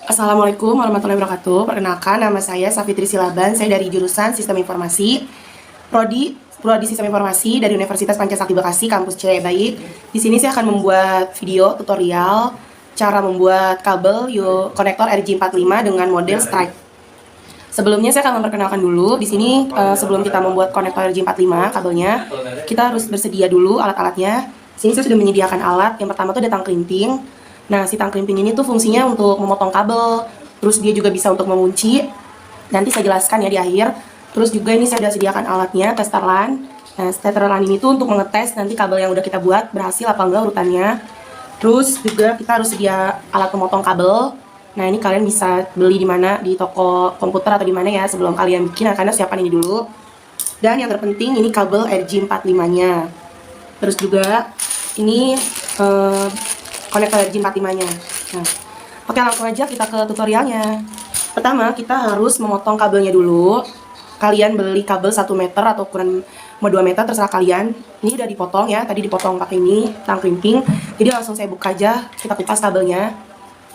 Assalamualaikum warahmatullahi wabarakatuh. Perkenalkan, nama saya Safitri Silaban. Saya dari jurusan Sistem Informasi, Prodi Sistem Informasi dari Universitas Pancasakti Bekasi, kampus C. Baik. Di sini saya akan membuat video tutorial cara membuat kabel konektor RJ45 dengan model Strike. Sebelumnya saya akan memperkenalkan dulu. Di sini sebelum kita membuat konektor RJ45 kabelnya, kita harus bersedia dulu alat-alatnya. Di sini saya sudah menyediakan alat. Yang pertama itu ada tang krimping. Nah, si tang krimping ini tuh fungsinya untuk memotong kabel, terus dia juga bisa untuk mengunci. Nanti saya jelaskan ya di akhir. Terus juga ini saya sudah sediakan alatnya, tester LAN. Nah, tester LAN ini tuh untuk mengetes nanti kabel yang udah kita buat berhasil apa enggak urutannya. Terus juga kita harus sedia alat pemotong kabel. Nah, ini kalian bisa beli di mana, di toko komputer atau di mana ya sebelum kalian bikin. Nah, karena siapkan ini dulu. Dan yang terpenting ini kabel RJ45-nya. Terus juga ini konektor RJ45-nya. Nah, oke, langsung aja kita ke tutorialnya. Pertama, kita harus memotong kabelnya dulu. Kalian beli kabel 1 meter atau ukuran 2 meter, terserah kalian. Ini udah dipotong ya, tadi dipotong pakai ini, tang krimping. Jadi langsung saya buka aja, kita kupas kabelnya.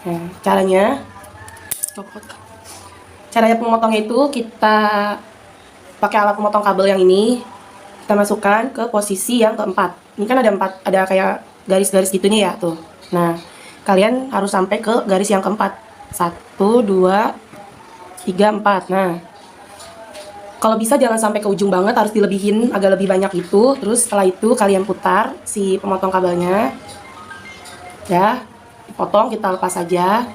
Nah, caranya pemotongnya itu kita pakai alat pemotong kabel yang ini. Kita masukkan ke posisi yang keempat. Ini kan ada kayak garis-garis gitu nih ya, tuh. Nah, kalian harus sampai ke garis yang keempat. 1, 2, 3, 4. Nah, kalau bisa jangan sampai ke ujung banget, harus dilebihin agak lebih banyak gitu. Terus setelah itu kalian putar si pemotong kabelnya. Ya, dipotong, kita lepas saja.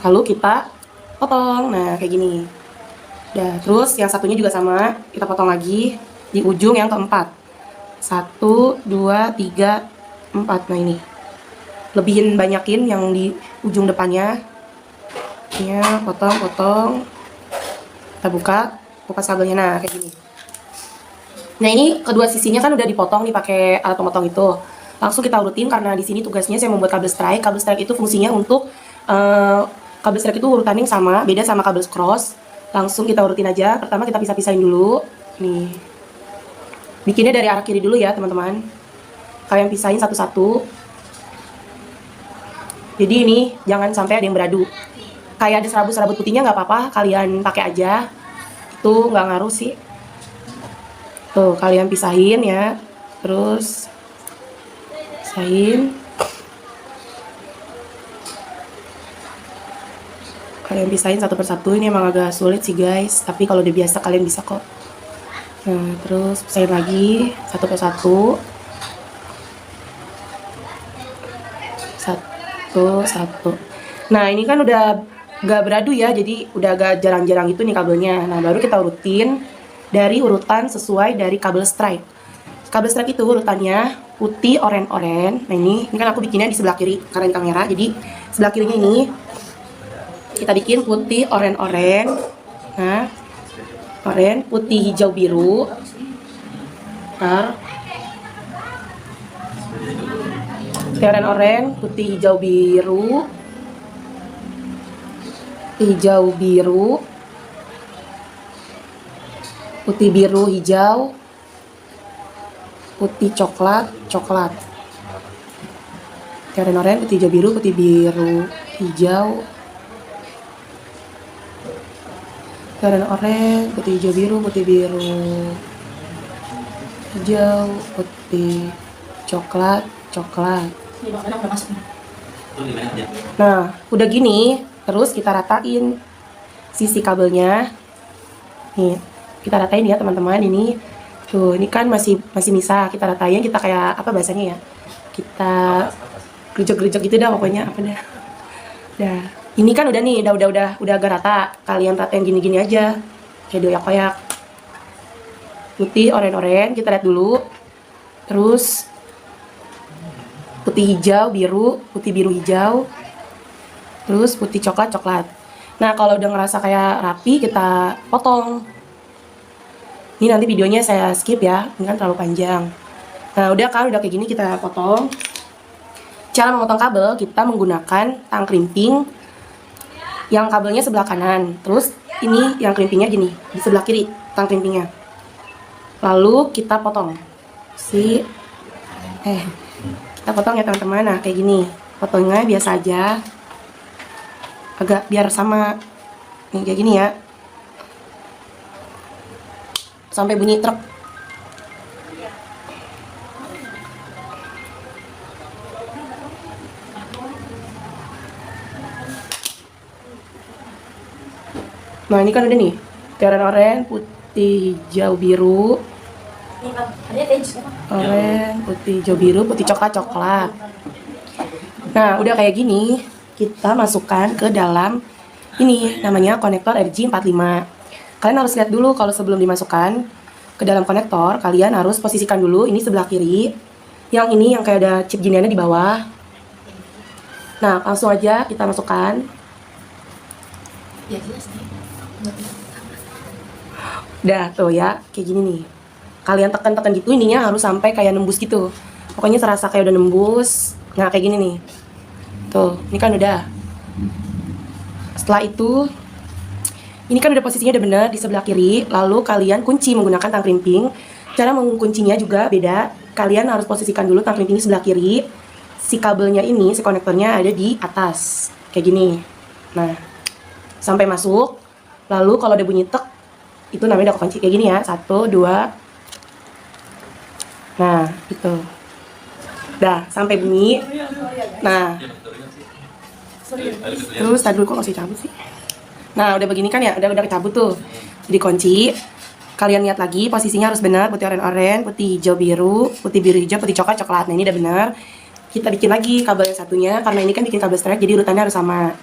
Lalu kita potong. Nah, kayak gini. Ya, terus yang satunya juga sama, kita potong lagi di ujung yang keempat. 1, 2, 3, 4. Nah, ini lebihin banyakin yang di ujung depannya ya, potong. Kita buka kabelnya. Nah, kayak gini. Nah, ini kedua sisinya kan udah dipotong nih pakai alat pemotong itu. Langsung kita urutin karena di sini tugasnya saya membuat kabel strike. Kabel strike itu fungsinya untuk kabel strike itu urutannya sama, beda sama kabel cross. Langsung kita urutin aja. Pertama kita pisah-pisahin dulu. Nih. Bikinnya dari arah kiri dulu ya, teman-teman. Kalian pisahin satu-satu. Jadi ini jangan sampai ada yang beradu. Kayak ada serabut-serabut putihnya nggak apa-apa, kalian pakai aja. Itu nggak ngaruh sih. Tuh, kalian pisahin ya. Terus pisahin. Kalian pisahin satu persatu. Ini emang agak sulit sih guys, tapi kalau udah biasa kalian bisa kok. Nah, terus pisahin lagi satu persatu. Satu. Nah, ini kan udah gak beradu ya, jadi udah agak jarang-jarang itu nih kabelnya. Nah, baru kita urutin dari urutan sesuai dari kabel strike. Kabel strike itu urutannya putih, oranye. Nah, ini kan aku bikinnya di sebelah kiri karena di kamera. Jadi sebelah kirinya ini kita bikin putih, oranye. Nah, oranye, putih, hijau, biru. Ntar oranye, putih, hijau, biru. Hijau, biru. Putih, biru, hijau. Putih, coklat. Oranye, putih, hijau, biru, putih, biru, hijau. Oranye, putih, hijau, biru, putih, biru, hijau, putih, coklat. Nah, udah gini, terus kita ratain sisi kabelnya. Nih, kita ratain ya teman-teman. Ini tuh, ini kan masih misah. Kita ratain, kita kayak apa bahasanya ya? Kita gerejek-gerejek gitu dah pokoknya, apa dah. Dah. Ini kan udah nih, udah agak rata. Kalian ratain gini-gini aja. Kayak doyak-koyak. Putih, oranye, kita lihat dulu. Terus putih, hijau, biru, putih, biru, hijau. Terus putih, coklat. Nah, kalau udah ngerasa kayak rapi, kita potong. Ini nanti videonya saya skip ya, ini kan terlalu panjang. Nah, udah kayak gini kita potong. Cara memotong kabel, kita menggunakan tang krimping yang kabelnya sebelah kanan. Terus ini yang krimpingnya gini, di sebelah kiri tang krimpingnya. Lalu kita potong. Kita potong ya teman-teman. Nah, kayak gini. Potongnya biasa aja. agak biar sama. Nih kayak gini ya. Sampai bunyi truk. Nah ini kan udah nih, oranye, putih, hijau, biru, oranye, putih, hijau, biru, putih, coklat. Nah udah kayak gini, kita masukkan ke dalam ini namanya konektor RJ45. Kalian harus lihat dulu kalau sebelum dimasukkan ke dalam konektor, kalian harus posisikan dulu ini sebelah kiri, yang ini yang kayak ada chip giniannya di bawah. Nah langsung aja kita masukkan. Udah tuh ya, kayak gini nih. Kalian tekan-tekan gitu, ininya harus sampai kayak nembus gitu. Pokoknya terasa kayak udah nembus. Nah kayak gini nih. Tuh, ini kan udah. Setelah itu, ini kan udah posisinya udah bener di sebelah kiri. Lalu kalian kunci menggunakan tang krimping. Cara menguncinya juga beda. Kalian harus posisikan dulu tang krimping sebelah kiri. Si kabelnya ini, si konektornya ada di atas. Kayak gini. Nah, sampai masuk. Lalu kalau ada bunyi tek, itu namanya udah kekunci. Kayak gini ya, 1, 2. Nah, itu. Dah, sampai bunyi. Nah, terus tadi dulu kok masih cabut sih. Nah, udah begini kan ya, udah kecabut tuh. Jadi kunci. Kalian lihat lagi, posisinya harus benar. Putih oranye, putih hijau biru, putih biru hijau, putih coklat. Nah, ini udah benar. Kita bikin lagi kabel yang satunya, karena ini kan bikin kabel straight, jadi urutannya harus sama.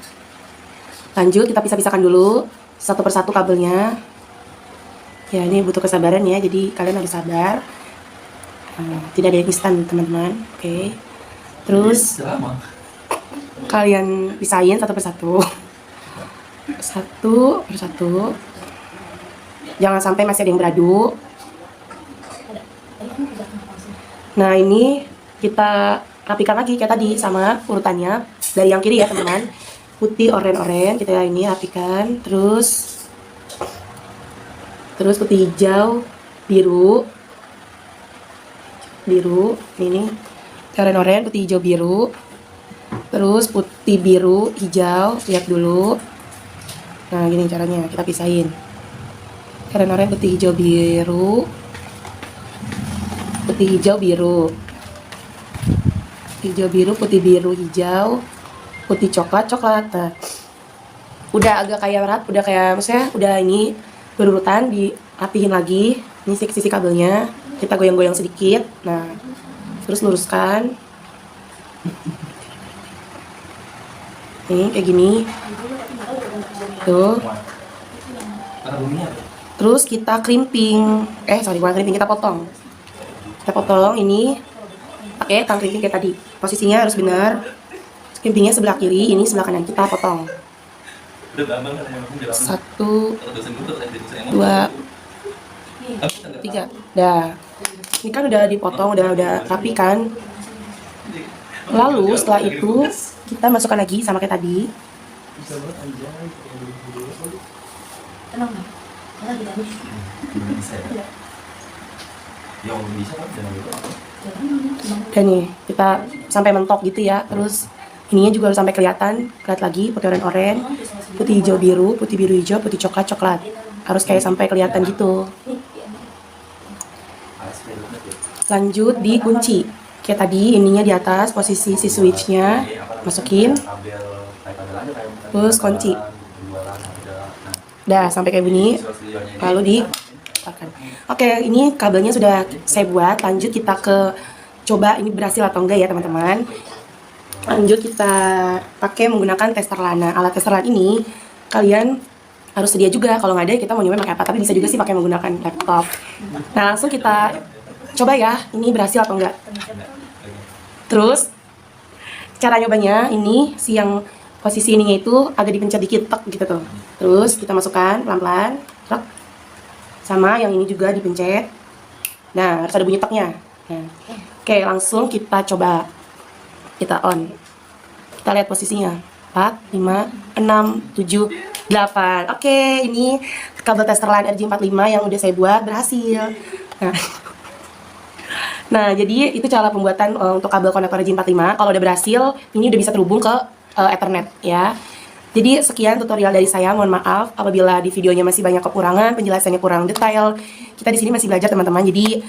Lanjut, kita pisah-pisahkan dulu satu persatu kabelnya. Ya, ini butuh kesabaran ya, jadi kalian harus sabar. Tidak ada yang instan, teman-teman. Oke. Terus kalian pisahin satu persatu. Satu persatu. Jangan sampai masih ada yang beradu. Nah, ini kita rapikan lagi kayak tadi sama urutannya dari yang kiri ya, teman-teman. Putih oranye kita ini rapikan, terus putih hijau biru ini oranye putih hijau biru, terus putih biru hijau. Lihat dulu. Nah gini caranya, kita pisahin oranye putih hijau biru, putih hijau biru, hijau biru, putih biru hijau, putih coklat. Nah, udah agak kayak rat, udah kayak maksudnya udah ini berurutan, dirapihin lagi. Ini sisi kabelnya kita goyang-goyang sedikit. Nah, terus luruskan. Nih kayak gini. Tuh. Terus kita crimping. Bukan crimping, kita potong. Kita potong ini pakai tang crimping kayak tadi. Posisinya harus benar. Crimpingnya sebelah kiri, ini sebelah kanan, kita potong. 1, 2, 3. Dah. Ini kan udah dipotong, udah rapi kan. Lalu setelah itu kita masukkan lagi sama kayak tadi. Dan nih kita sampai mentok gitu ya. Terus ininya juga harus sampai kelihatan. Lihat lagi, putih oranye, putih hijau biru, putih biru hijau, putih coklat. Harus kayak sampai kelihatan gitu. Lanjut dikunci. Kayak tadi, ininya di atas, posisi si switchnya masukin. Terus kunci. Dah, sampai kayak bunyi. Lalu dikeluarkan. Oke, ini kabelnya sudah saya buat. Lanjut kita ke coba ini berhasil atau enggak ya, teman-teman. Lanjut kita pakai menggunakan tester lana. Alat tester lana ini kalian harus sedia juga. Kalau nggak ada kita mau nyoba pakai apa, tapi bisa juga sih pakai menggunakan laptop. Nah langsung kita coba ya, ini berhasil atau enggak. Terus cara nyobanya ini si yang posisi ininya itu agak dipencet dikit tek gitu tuh. Terus kita masukkan pelan-pelan, sama yang ini juga dipencet. Nah harus ada bunyi teknya. Nah, oke, langsung kita coba. Kita on. Kita lihat posisinya. 4, 5, 6, 7, 8. Oke, ini kabel tester LAN RJ45 yang udah saya buat berhasil. Nah, jadi itu cara pembuatan untuk kabel konektor RJ45. Kalau udah berhasil, ini udah bisa terhubung ke Ethernet ya. Jadi sekian tutorial dari saya, mohon maaf apabila di videonya masih banyak kekurangan, penjelasannya kurang detail. Kita di sini masih belajar teman-teman. Jadi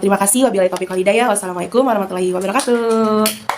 terima kasih, wabillahi taufiq wal hidayah. Wassalamualaikum warahmatullahi wabarakatuh.